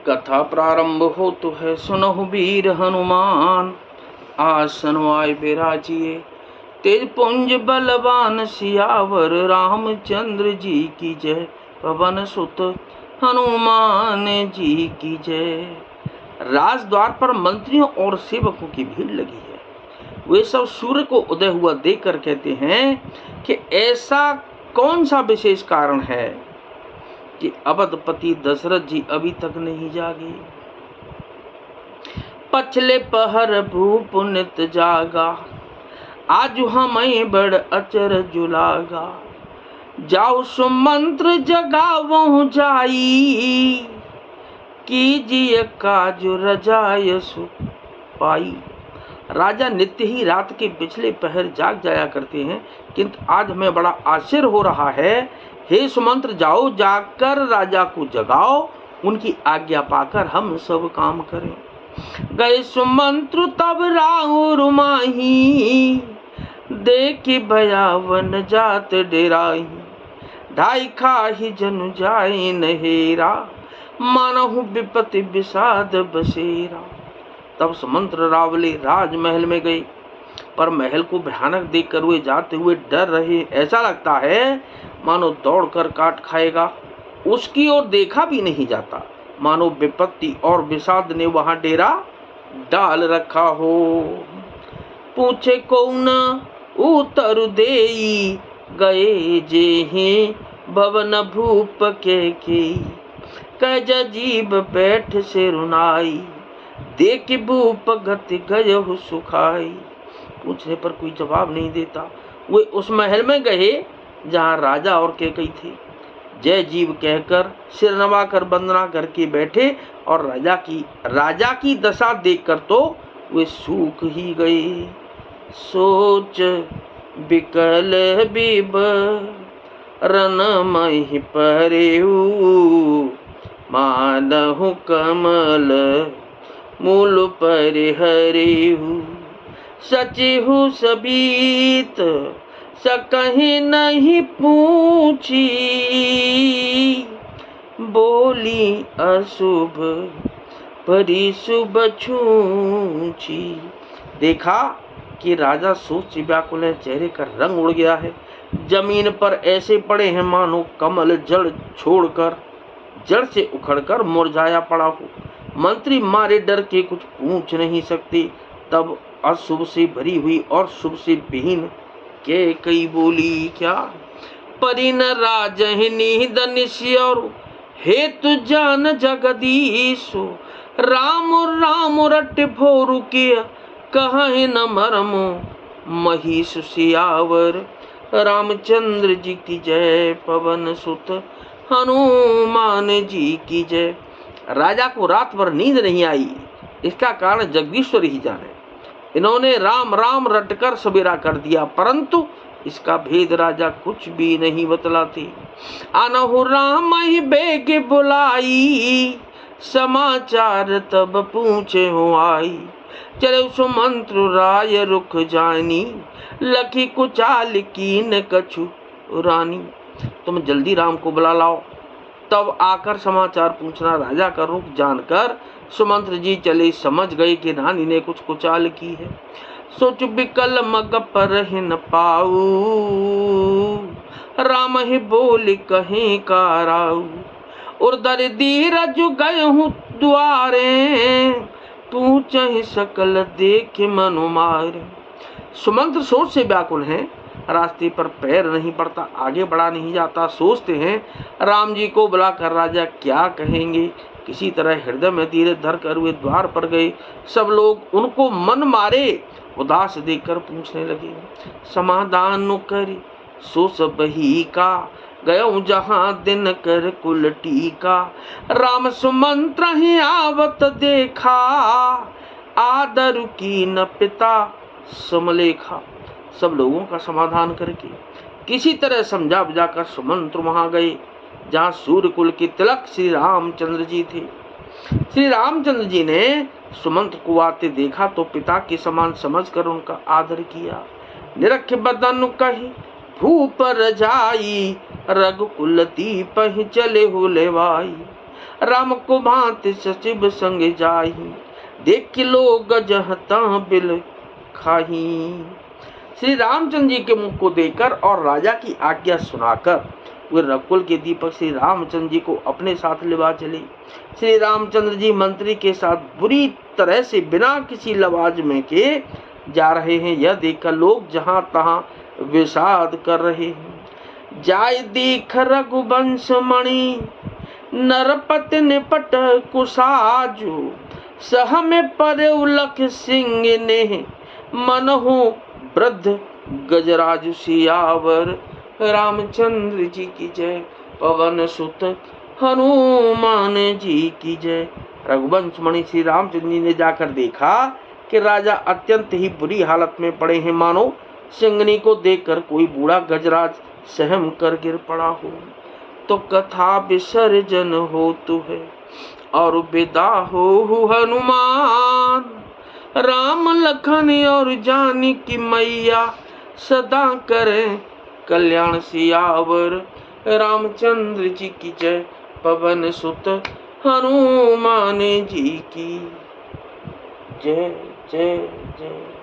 कथा प्रारंभ हो तो है, सुनहु वीर हनुमान। आसन आए बिराजिए, तेज पुंज बलवान सियावर। रामचंद्र जी की जय, पवन सुत हनुमान जी की जय। राजद्वार पर मंत्रियों और सेवकों की भीड़ लगी है। वे सब सूर्य को उदय हुआ देखकर कहते हैं कि ऐसा कौन सा विशेष कारण है कि अवधपति दशरथ जी अभी तक नहीं जागे। पछले पहर भूप नित जागा, आज हमें बड़ अचरज लागा। जाओ सुमंत्र जगावहु जाई, कीजिए काज रजाय सुख पाई। राजा नित्य ही रात के पिछले पहर जाग जाया करते हैं, किंतु आज हमें बड़ा आश्चर्य हो रहा है। हे सुमंत्र, जाओ जाकर राजा को जगाओ, उनकी आज्ञा पाकर हम सब काम करें। गए सुमंत्र तब राउर माही, देखी भयावन जात डेराई। ढाई खाही जनु जाए नहेरा, मानहु विपति विषाद बसेरा। तब सुमंत्र रावले राजमहल में गए, पर महल को भयानक देखकर वे जाते हुए डर रहे। ऐसा लगता है मानो दौड़कर काट खाएगा। उसकी ओर देखा भी नहीं जाता, मानो विपत्ति और विषाद ने वहां डेरा डाल रखा हो। पूछे कौन उतर देई, गए जेहि भवन भूप के कज जीव बैठ से रुनाई। देख भूप गति गयहु सुखाई। पूछने पर कोई जवाब नहीं देता। वे उस महल में गए जहाँ राजा और कैकई थे। जय जीव कहकर सिर नवाकर वंदना करके बैठे, और राजा की दशा देखकर तो वे सूख ही गए। सोच बिकल बिब रन महि परेऊ, मानहु कमल मूल परिहरेहु। सचिहु सबीत सकहि नहीं पूछी, बोली अशुभ परिशुभ छूची। देखा कि राजा सोच से व्याकुल है, चेहरे का रंग उड़ गया है। जमीन पर ऐसे पड़े हैं मानो कमल जड़ छोड़कर, जड़ से उखड़कर मुरझाया पड़ा हो। मंत्री मारे डर के कुछ पूछ नहीं सकते। तब अशुभ से भरी हुई और शुभ से विहीन के कई बोली क्या। परिन राजहिनी धनिष्य और हेतु जान जगदीशो। राम राम रट भोरु के कहे न मरमो, महिष सियावर। रामचंद्र जी की जय, पवन सुत हनुमान जी की जय। राजा को रात भर नींद नहीं आई, इसका कारण जगदीश्वर ही जाने। इन्होंने राम राम रटकर सवेरा कर दिया, परंतु इसका भेद राजा कुछ भी नहीं बतलाते। अनहु राम ही बेग बुलाई, समाचार तब पूछे हो आई। चले सुमंत्र राय रुख जानी, लखी कुचाल कीन कछु रानी। तुम जल्दी राम को बुला लाओ, तब आकर समाचार पूछना। राजा का रुख जानकर सुमंत्र जी चले, समझ गए कि रानी ने कुछ कुचाल की है। सोच बिकल मग पर न पाऊ, राम ही बोल कहीं काराऊ। उर्दर धीरज गए हूँ द्वारे, पूछहि सकल देख मनु मारे। सुमंत्र सोच से व्याकुल हैं, रास्ते पर पैर नहीं पड़ता, आगे बढ़ा नहीं जाता। सोचते हैं राम जी को बुलाकर राजा क्या कहेंगे। किसी तरह हृदय में धीरे धर कर वे द्वार पर गए। सब लोग उनको मन मारे उदास देखकर पूछने लगे। समाधान करी सो सब ही का, गयो जहाँ दिन कर कुल टीका। राम सुमंत्र ही आवत देखा, आदर की न पिता समलेखा। सब लोगों का समाधान करके किसी तरह समझा बुझाकर सुमंत्र वहां गए जहाँ सूर्य कुल के तिलक श्री रामचंद्र जी थे। श्री रामचंद्र जी ने सुमंत्र को आते देखा तो पिता के समान समझकर उनका आदर किया। निरख बदन कही भूप रजाई, रघुकुल दीप ही चले हो लेवाई। राम को भांति सचिव संग जाही, देख लोग जहता बिल खाही। श्री रामचंद्र जी के मुख को देखकर और राजा की आज्ञा सुनाकर वे रकुल के दीपक श्री रामचंद्र जी को अपने साथ लेवा चले। श्री रामचंद्र जी मंत्री के साथ बुरी तरह से बिना किसी लवाजमे के जा रहे हैं। यह देखकर लोग जहां तहां विषाद कर रहे हैं। जाय देख रघुवंश मणि, नरपति निपट कुसाजु, सह में पर उलख सिंह ने, मनहु वृद्ध गजराज सियावर। रामचंद्र जी की जय, पवन सुत हनुमान जी की जय। रघुवंश मणि श्री रामचंद्र जी ने जाकर देखा कि राजा अत्यंत ही बुरी हालत में पड़े हैं, मानो सिंगनी को देखकर कोई बूढ़ा गजराज सहम कर गिर पड़ा हो। तो कथा विसर्जन हो तु है और विदा हो हनुमान, राम लखन और जानकी मैया सदा करें कल्याण सियावर। रामचंद्र जी की जय, पवन सुत हनुमान जी की जय जय जय।